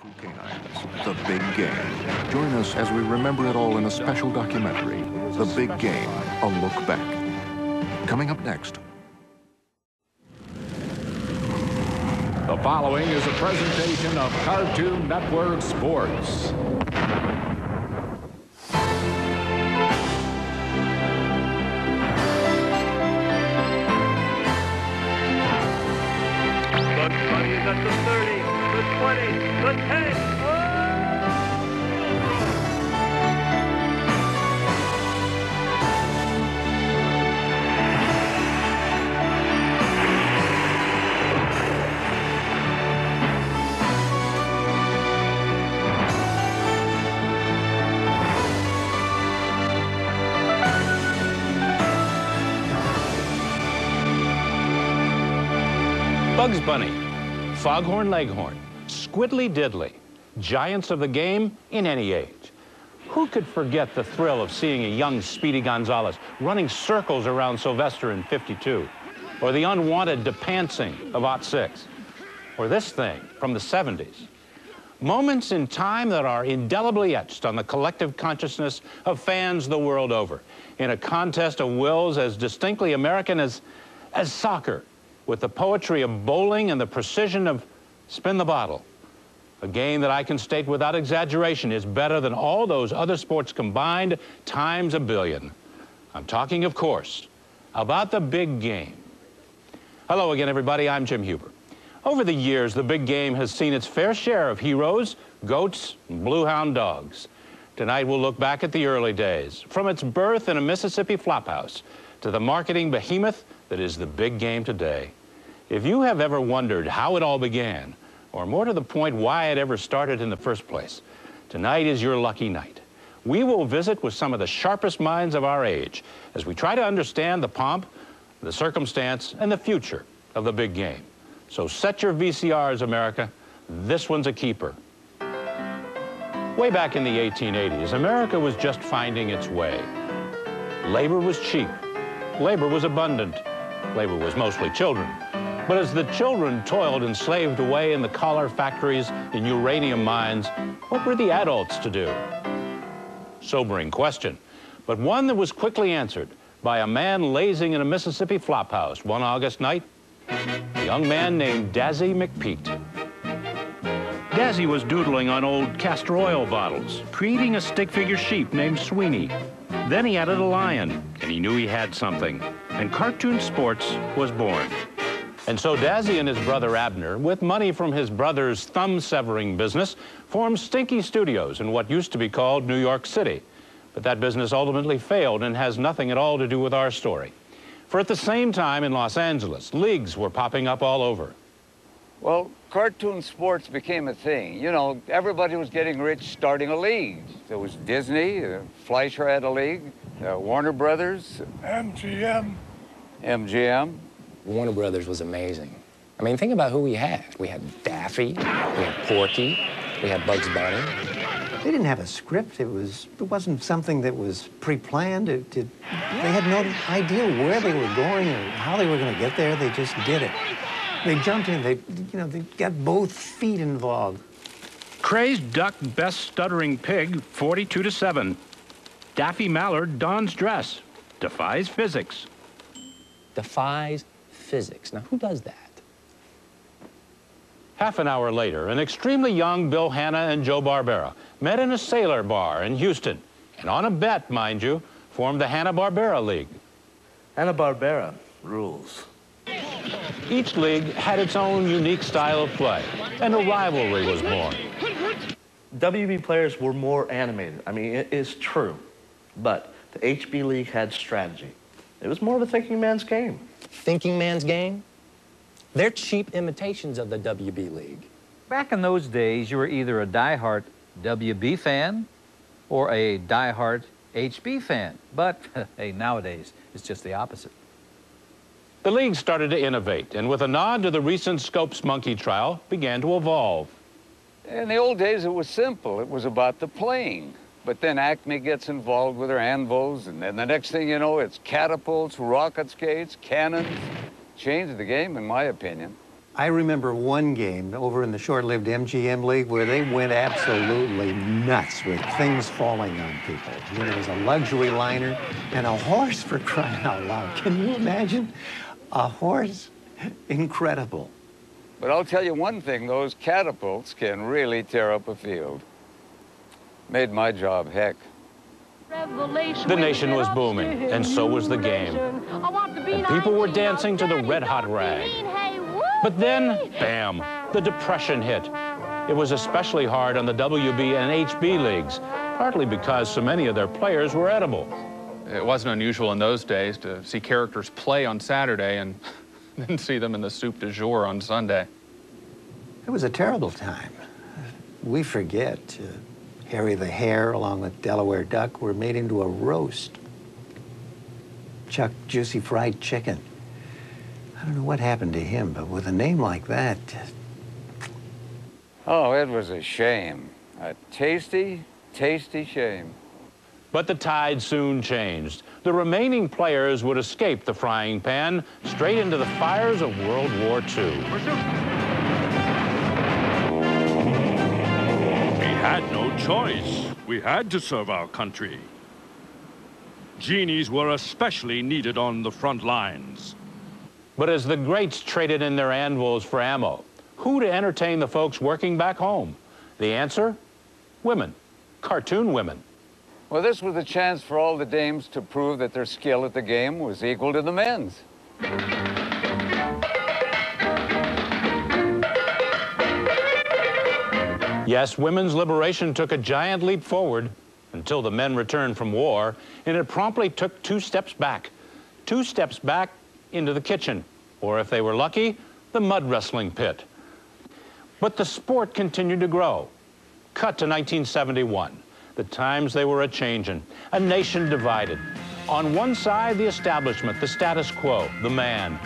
Kung Fu Canines, The Big Game. Join us as we remember it all in a special documentary, The Big Game, A Look Back. Coming up next. The following is a presentation of Cartoon Network Sports. Bugs Bunny is at the 30, the 20, the 10. Bugs Bunny, Foghorn Leghorn, Squiddly Diddly, giants of the game in any age. Who could forget the thrill of seeing a young Speedy Gonzales running circles around Sylvester in '52, or the unwanted DePancing of '06, or this thing from the '70s? Moments in time that are indelibly etched on the collective consciousness of fans the world over, in a contest of wills as distinctly American as soccer, with the poetry of bowling and the precision of spin the bottle. A game that I can state without exaggeration is better than all those other sports combined times a billion. I'm talking, of course, about the big game. Hello again, everybody. I'm Jim Huber. Over the years, the big game has seen its fair share of heroes, goats, and blue hound dogs. Tonight, we'll look back at the early days, from its birth in a Mississippi flophouse to the marketing behemoth that is the big game today. If you have ever wondered how it all began, or more to the point, why it ever started in the first place, tonight is your lucky night. We will visit with some of the sharpest minds of our age as we try to understand the pomp, the circumstance, and the future of the big game. So set your VCRs, America. This one's a keeper. Way back in the 1880s, America was just finding its way. Labor was cheap. Labor was abundant. Labor was mostly children. But as the children toiled and slaved away in the collar factories and uranium mines, what were the adults to do? Sobering question, but one that was quickly answered by a man lazing in a Mississippi flophouse one August night, a young man named Dazzy McPete. Dazzy was doodling on old castor oil bottles, creating a stick figure sheep named Sweeney. Then he added a lion, and he knew he had something, and Cartoon Sports was born. And so Dazzy and his brother Abner, with money from his brother's thumb-severing business, formed Stinky Studios in what used to be called New York City. But that business ultimately failed and has nothing at all to do with our story. For at the same time in Los Angeles, leagues were popping up all over. Well, cartoon sports became a thing. You know, everybody was getting rich starting a league. There was Disney, Fleischer had a league, Warner Brothers. MGM. MGM. Warner Brothers was amazing. I mean, think about who we had. We had Daffy, we had Porky, we had Bugs Bunny. They didn't have a script. It wasn't something that was pre-planned. They had no idea where they were going or how they were going to get there. They just did it. They jumped in. They got both feet involved. Crazed Duck, Best Stuttering Pig, 42-7. Daffy Mallard dons dress, defies physics. Defies physics. Now, who does that? Half an hour later, an extremely young Bill Hanna and Joe Barbera met in a sailor bar in Houston, and on a bet, mind you, formed the Hanna-Barbera League. Hanna-Barbera rules. Each league had its own unique style of play, and a rivalry was born. WB players were more animated. I mean, it is true. But the HB League had strategy. It was more of a thinking man's game. Thinking man's game? They're cheap imitations of the WB League. Back in those days, you were either a diehard WB fan or a diehard HB fan. But, hey, nowadays, it's just the opposite. The league started to innovate, and with a nod to the recent Scopes monkey trial, began to evolve. In the old days, it was simple. It was about the playing. But then Acme gets involved with their anvils, and then the next thing you know, it's catapults, rocket skates, cannons. Changed the game, in my opinion. I remember one game over in the short-lived MGM League where they went absolutely nuts with things falling on people. You know, there was a luxury liner and a horse, for crying out loud. Can you imagine? A horse? Incredible. But I'll tell you one thing, those catapults can really tear up a field. Made my job heck. The nation was booming, and so was the game. And people were dancing to the red-hot rag. But then, bam, the Depression hit. It was especially hard on the WB and HB leagues, partly because so many of their players were edible. It wasn't unusual in those days to see characters play on Saturday and then see them in the soup du jour on Sunday. It was a terrible time. We forget. Harry the Hare, along with Delaware Duck, were made into a roast. Chuck Juicy Fried Chicken. I don't know what happened to him, but with a name like that... Oh, it was a shame. A tasty, tasty shame. But the tide soon changed. The remaining players would escape the frying pan straight into the fires of World War II. We had no choice. We had to serve our country. Genies were especially needed on the front lines. But as the greats traded in their anvils for ammo, who to entertain the folks working back home? The answer? Women. Cartoon women. Well, this was a chance for all the dames to prove that their skill at the game was equal to the men's. Yes, women's liberation took a giant leap forward until the men returned from war, and it promptly took 2 steps back. 2 steps back into the kitchen, or if they were lucky, the mud wrestling pit. But the sport continued to grow. Cut to 1971. The times they were a-changin', a nation divided. On one side, the establishment, the status quo, the man.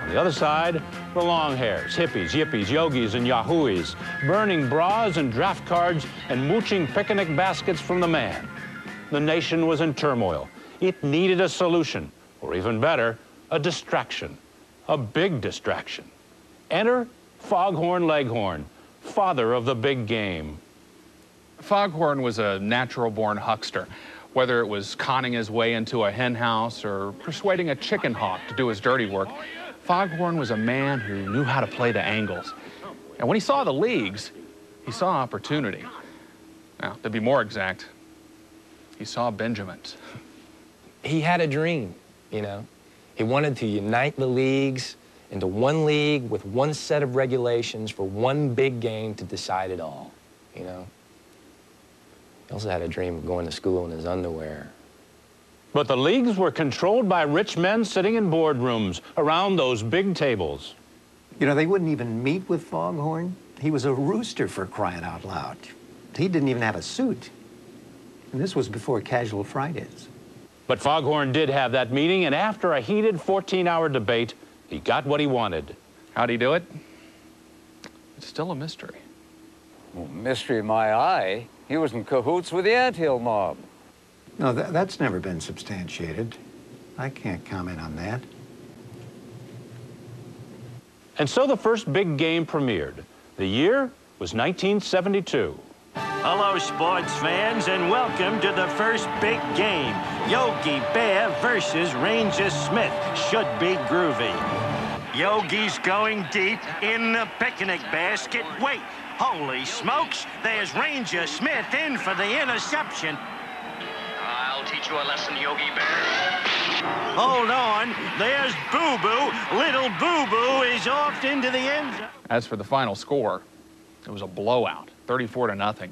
On the other side, the long hairs, hippies, yippies, yogis, and yahooies, burning bras and draft cards and mooching picnic baskets from the man. The nation was in turmoil. It needed a solution, or even better, a distraction, a big distraction. Enter Foghorn Leghorn, father of the big game. Foghorn was a natural-born huckster, whether it was conning his way into a hen house or persuading a chicken hawk to do his dirty work. Foghorn was a man who knew how to play the angles. And when he saw the leagues, he saw opportunity. Now, to be more exact, he saw Benjamins. He had a dream, you know. He wanted to unite the leagues into one league with one set of regulations for one big game to decide it all, you know. He also had a dream of going to school in his underwear. But the leagues were controlled by rich men sitting in boardrooms around those big tables. You know, they wouldn't even meet with Foghorn. He was a rooster, for crying out loud. He didn't even have a suit. And this was before Casual Fridays. But Foghorn did have that meeting, and after a heated 14-hour debate, he got what he wanted. How'd he do it? It's still a mystery. Well, mystery in my eye. He was in cahoots with the Anthill mob. No, that's never been substantiated. I can't comment on that. And so the first big game premiered. The year was 1972. Hello, sports fans, and welcome to the first big game. Yogi Bear versus Ranger Smith. Should be groovy. Yogi's going deep in the picnic basket. Wait, holy smokes, there's Ranger Smith in for the interception. I'll teach you a lesson, Yogi Bear. Hold on, there's Boo Boo. Little Boo Boo is off into the end zone. As for the final score, it was a blowout, 34-0.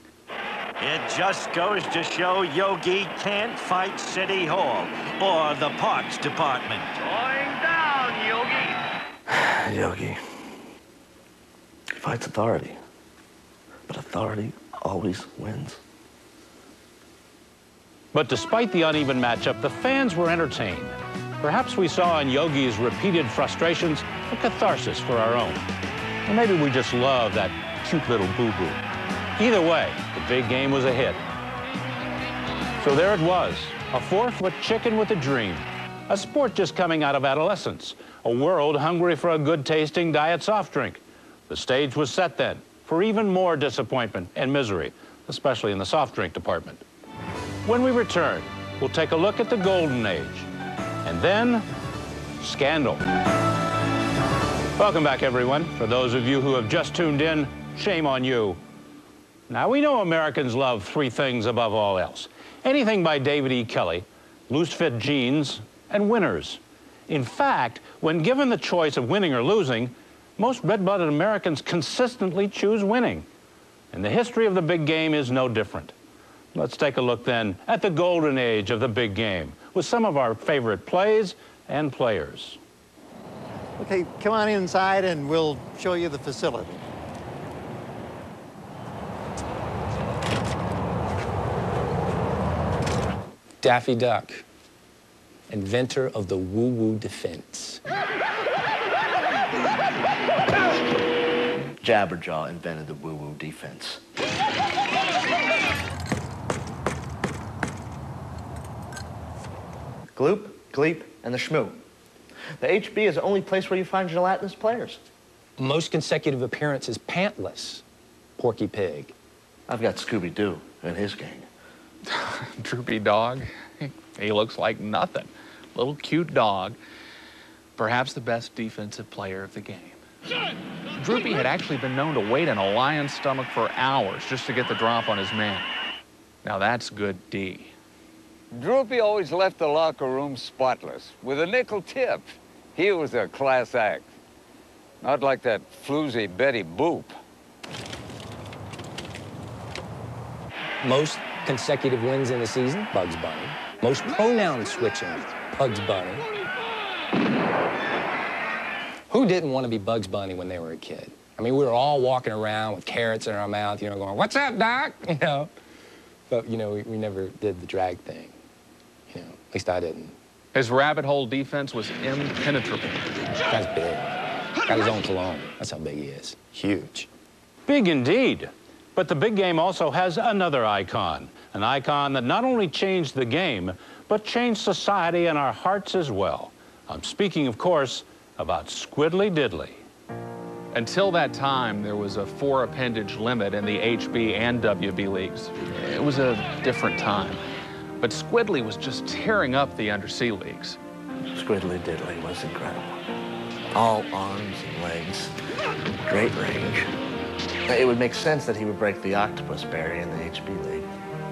It just goes to show Yogi can't fight City Hall or the Parks Department. Going down, Yogi. Yogi. He fights authority. But authority always wins. But despite the uneven matchup, the fans were entertained. Perhaps we saw in Yogi's repeated frustrations a catharsis for our own. Or maybe we just love that cute little boo-boo. Either way, the big game was a hit. So there it was, a 4-foot chicken with a dream, a sport just coming out of adolescence, a world hungry for a good-tasting diet soft drink. The stage was set then for even more disappointment and misery, especially in the soft drink department. When we return, we'll take a look at the golden age, and then scandal. Welcome back, everyone. For those of you who have just tuned in, shame on you. Now, we know Americans love three things above all else: anything by David E. Kelley, loose-fit jeans, and winners. In fact, when given the choice of winning or losing, most red-blooded Americans consistently choose winning. And the history of the big game is no different. Let's take a look then at the golden age of the big game with some of our favorite plays and players. Okay, come on inside and we'll show you the facility. Daffy Duck, inventor of the woo-woo defense. Jabberjaw invented the woo-woo defense. Gloop, Gleep, and the Schmoo. The HB is the only place where you find gelatinous players. Most consecutive appearances pantless. Porky Pig. I've got Scooby-Doo and his gang. Droopy Dog. He looks like nothing. Little cute dog. Perhaps the best defensive player of the game. Droopy had actually been known to wait in a lion's stomach for hours just to get the drop on his man. Now that's good D. Droopy always left the locker room spotless, with a nickel tip. He was a class act. Not like that floozy Betty Boop. Most consecutive wins in a season, Bugs Bunny. Most pronoun switching, Bugs Bunny. Who didn't want to be Bugs Bunny when they were a kid? I mean, we were all walking around with carrots in our mouth, you know, going, "What's up, Doc?" You know. But, you know, we never did the drag thing. You know, at least I didn't. His rabbit hole defense was impenetrable. Guy's big. Got his own cologne. That's how big he is. Huge. Big indeed. But the big game also has another icon. An icon that not only changed the game, but changed society and our hearts as well. I'm speaking, of course, about Squidly Diddly. Until that time, there was a 4-appendage limit in the HB and WB leagues. It was a different time. But Squidly was just tearing up the undersea leagues. Squidly Diddly was incredible. All arms and legs, great range. It would make sense that he would break the octopus barrier in the HB league.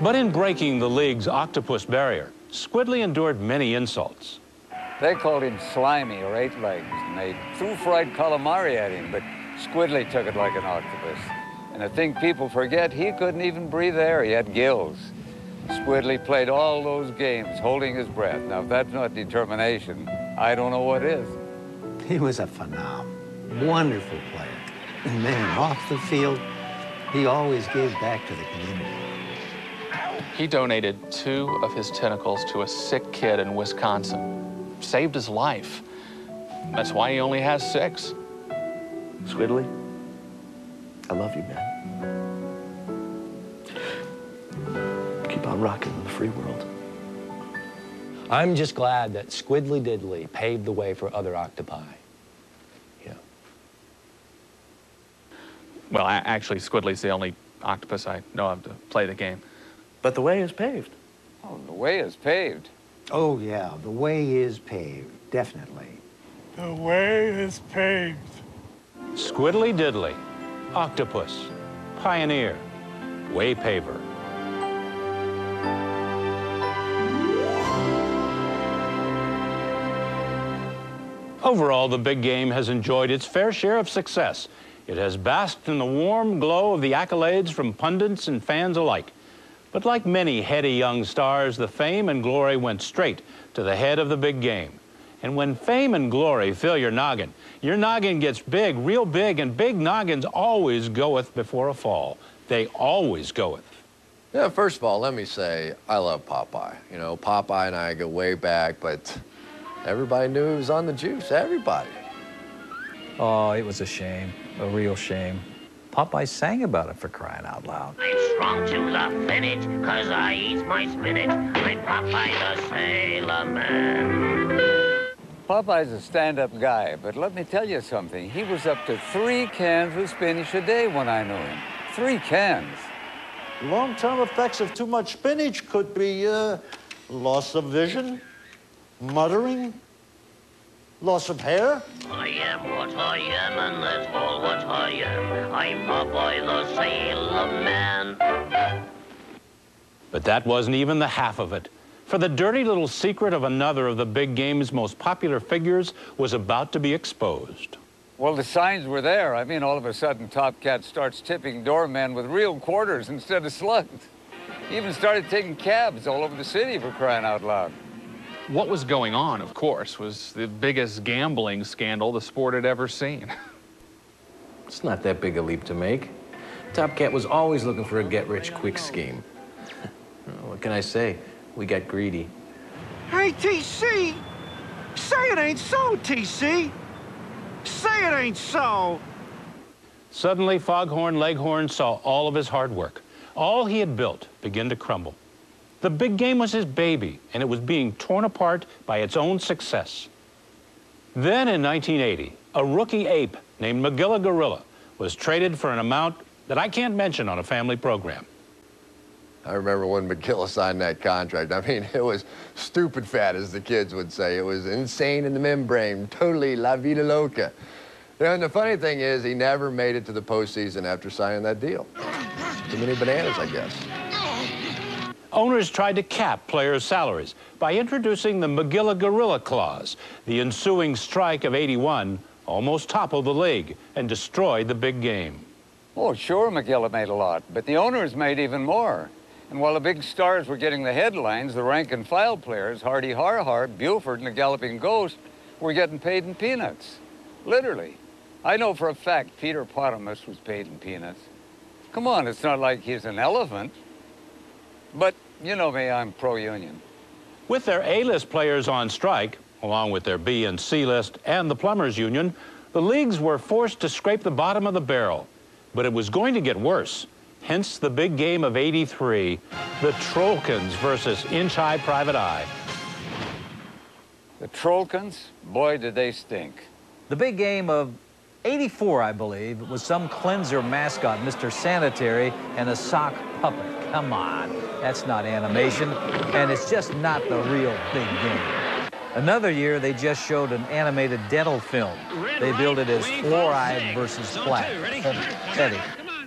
But in breaking the league's octopus barrier, Squidly endured many insults. They called him Slimy or Eight Legs, and they threw fried calamari at him, but Squidly took it like an octopus. And I think people forget he couldn't even breathe air. He had gills. Squidly played all those games holding his breath. Now, if that's not determination, I don't know what is. He was a phenom, wonderful player. And then off the field, he always gave back to the community. He donated 2 of his tentacles to a sick kid in Wisconsin. Saved his life. That's why he only has 6. Squidly, I love you, man. Keep on rocking in the free world. I'm just glad that Squidly Diddly paved the way for other octopi. You know. Well, actually, Squidly's the only octopus I know of to play the game. But the way is paved. Oh, the way is paved. Oh, yeah, the way is paved, definitely. The way is paved. Squidly Diddly, octopus, pioneer, way paver. Overall, the big game has enjoyed its fair share of success. It has basked in the warm glow of the accolades from pundits and fans alike. But like many heady young stars, the fame and glory went straight to the head of the big game. And when fame and glory fill your noggin gets big, real big, and big noggins always goeth before a fall. They always goeth. Yeah, first of all, let me say, I love Popeye. You know, Popeye and I go way back, but everybody knew he was on the juice, everybody. Oh, it was a shame, a real shame. Popeye sang about it, for crying out loud. I'm strong to the finish, 'cause I eat my spinach. I'm Popeye the Sailor Man. Popeye's a stand-up guy, but let me tell you something. He was up to 3 cans of spinach a day when I knew him. 3 cans. Long-term effects of too much spinach could be loss of vision, muttering, loss of hair. I am what I am, and that's all what I am. I'm Popeye the Sailor Man. But that wasn't even the half of it. For the dirty little secret of another of the big game's most popular figures was about to be exposed. Well, the signs were there. I mean, all of a sudden, Top Cat starts tipping doormen with real quarters instead of slugs. He even started taking cabs all over the city, for crying out loud. What was going on, of course, was the biggest gambling scandal the sport had ever seen. It's not that big a leap to make. Top Cat was always looking for a get-rich-quick scheme. What can I say? We got greedy. Hey, TC! Say it ain't so, TC! Say it ain't so! Suddenly, Foghorn Leghorn saw all of his hard work, all he had built, begin to crumble. The big game was his baby, and it was being torn apart by its own success. Then in 1980, a rookie ape named Magilla Gorilla was traded for an amount that I can't mention on a family program. I remember when McGilla signed that contract. I mean, it was stupid fat, as the kids would say. It was insane in the membrane, totally la vida loca. You know, and the funny thing is, he never made it to the postseason after signing that deal. Too many bananas, I guess. Owners tried to cap players' salaries by introducing the Magilla Gorilla Clause. The ensuing strike of '81 almost toppled the league and destroyed the big game. Oh, sure, Magilla made a lot, but the owners made even more. And while the big stars were getting the headlines, the rank-and-file players, Hardy Harhart, Buford, and the Galloping Ghost, were getting paid in peanuts. Literally. I know for a fact Peter Potamus was paid in peanuts. Come on, it's not like he's an elephant. But, you know me, I'm pro-union. With their A-list players on strike, along with their B and C-list and the Plumbers Union, the leagues were forced to scrape the bottom of the barrel. But it was going to get worse. Hence the big game of '83, the Trollkins versus Inch-High Private Eye. The Trollkins? Boy, did they stink. The big game of '84, I believe, was some cleanser mascot, Mr. Sanitary, and a sock puppet. Come on, that's not animation, and it's just not the real big game. Another year, they just showed an animated dental film. They billed it as Fluoride versus Plaque. Teddy,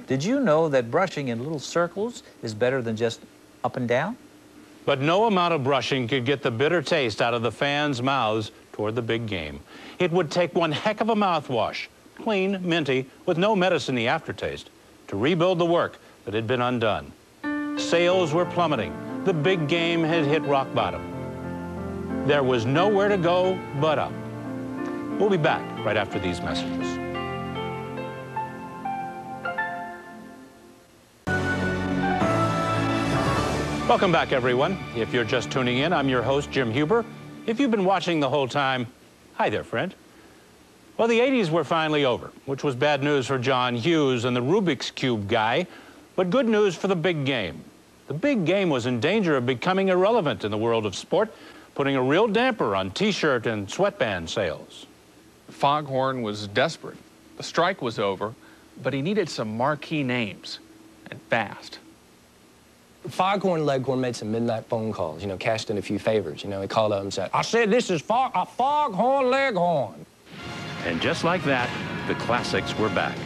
did you know that brushing in little circles is better than just up and down? But no amount of brushing could get the bitter taste out of the fans' mouths toward the big game. It would take one heck of a mouthwash, clean, minty, with no medicine in the aftertaste, to rebuild the work that had been undone. Sales were plummeting. The big game had hit rock bottom. There was nowhere to go but up. We'll be back right after these messages. Welcome back, everyone. If you're just tuning in, I'm your host, Jim Huber. If you've been watching the whole time, hi there, friend. Well, the '80s were finally over, which was bad news for John Hughes and the Rubik's Cube guy, but good news for the big game. The big game was in danger of becoming irrelevant in the world of sport, putting a real damper on T-shirt and sweatband sales. Foghorn was desperate. The strike was over, but he needed some marquee names, and fast. Foghorn Leghorn made some midnight phone calls, you know, cashed in a few favors. You know, he called up and said, I said this is a Foghorn Leghorn. And just like that, the classics were back.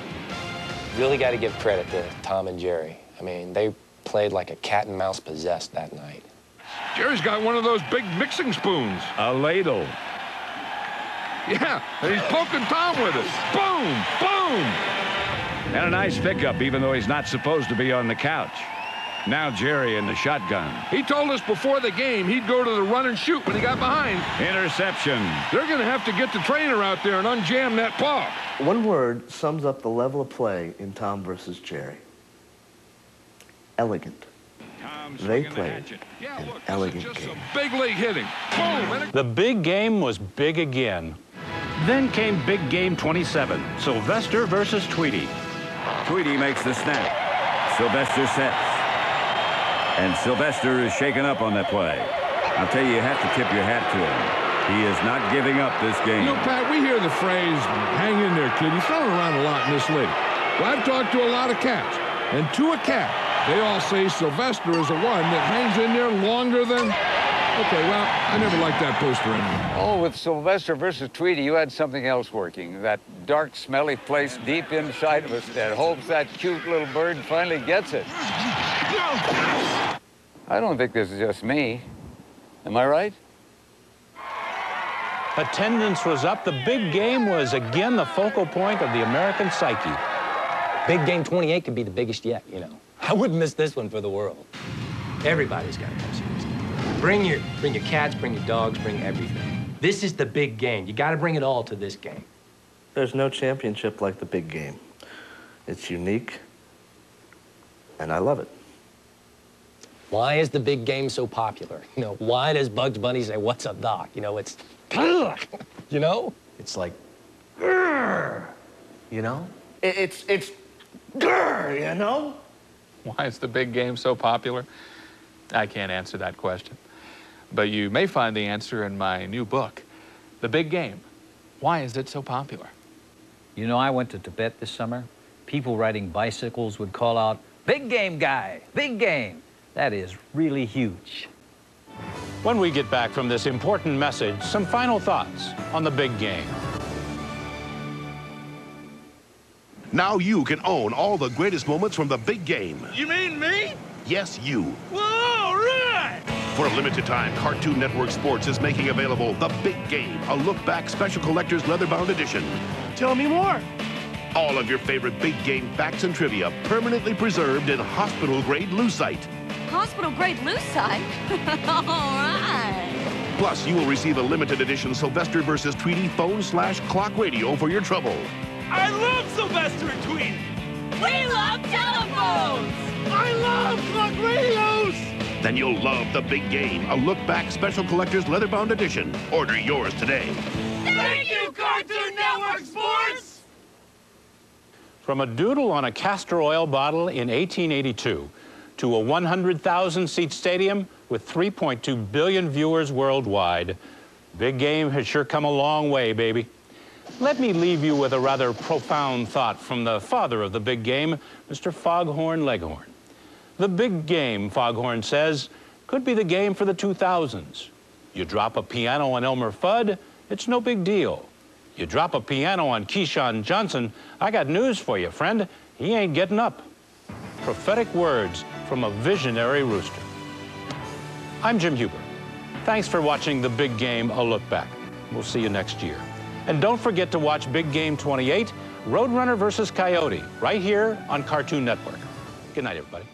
Really got to give credit to Tom and Jerry. I mean, they played like a cat and mouse possessed that night. Jerry's got one of those big mixing spoons. A ladle. Yeah, and he's poking Tom with it. Boom, boom. And a nice pickup, even though he's not supposed to be on the couch. Now Jerry in the shotgun. He told us before the game he'd go to the run and shoot when he got behind. Interception. They're going to have to get the trainer out there and unjam that paw. One word sums up the level of play in Tom versus Jerry. Elegant. They played an elegant game. Big league hitting. Boom. The big game was big again. Then came big game 27, Sylvester versus Tweety. Tweety makes the snap. Sylvester sets. And Sylvester is shaken up on that play. I'll tell you, you have to tip your hat to him. He is not giving up this game. You know, Pat, we hear the phrase, hang in there, kid. He's thrown around a lot in this league. Well, I've talked to a lot of cats, and to a cat, they all say Sylvester is the one that hangs in there longer than... Okay, well, I never liked that poster anymore. Oh, with Sylvester versus Tweety, you had something else working. That dark, smelly place deep inside of us that hopes that cute little bird finally gets it. I don't think this is just me. Am I right? Attendance was up. The big game was again the focal point of the American psyche. Big Game 28 could be the biggest yet, you know. I wouldn't miss this one for the world. Everybody's got to come see this game. Bring your cats, bring your dogs, bring everything. This is the big game. You got to bring it all to this game. There's no championship like the big game. It's unique, and I love it. Why is the big game so popular? You know, why does Bugs Bunny say, "What's up, Doc?" You know, it's, you know? It's like, grrr, you know? It's grrr, you know? Why is the big game so popular? I can't answer that question. But you may find the answer in my new book, The Big Game. Why is it so popular? You know, I went to Tibet this summer. People riding bicycles would call out, "Big game guy, big game." That is really huge. When we get back from this important message, some final thoughts on the big game. Now you can own all the greatest moments from the big game. You mean me? Yes, you. All right! For a limited time, Cartoon Network Sports is making available The Big Game, a look-back special collector's leather-bound edition. Tell me more. All of your favorite big game facts and trivia permanently preserved in hospital-grade lucite. Hospital-grade lucite? All right. Plus, you will receive a limited edition Sylvester versus Tweety phone/clock radio for your trouble. I love Sylvester and Tweety. We love telephones. I love clock radios. Then you'll love The Big Game, a look-back special collector's leather-bound edition. Order yours today. Thank you, Cartoon Network Sports. From a doodle on a castor oil bottle in 1882 to a 100,000-seat stadium with 3.2 billion viewers worldwide, Big Game has sure come a long way, baby. Let me leave you with a rather profound thought from the father of the big game, Mr. Foghorn Leghorn. The big game, Foghorn says, could be the game for the 2000s. You drop a piano on Elmer Fudd, it's no big deal. You drop a piano on Keyshawn Johnson, I got news for you, friend. He ain't getting up. Prophetic words from a visionary rooster. I'm Jim Huber. Thanks for watching The Big Game, A Look Back. We'll see you next year. And don't forget to watch Big Game 28, Roadrunner versus Coyote, right here on Cartoon Network. Good night, everybody.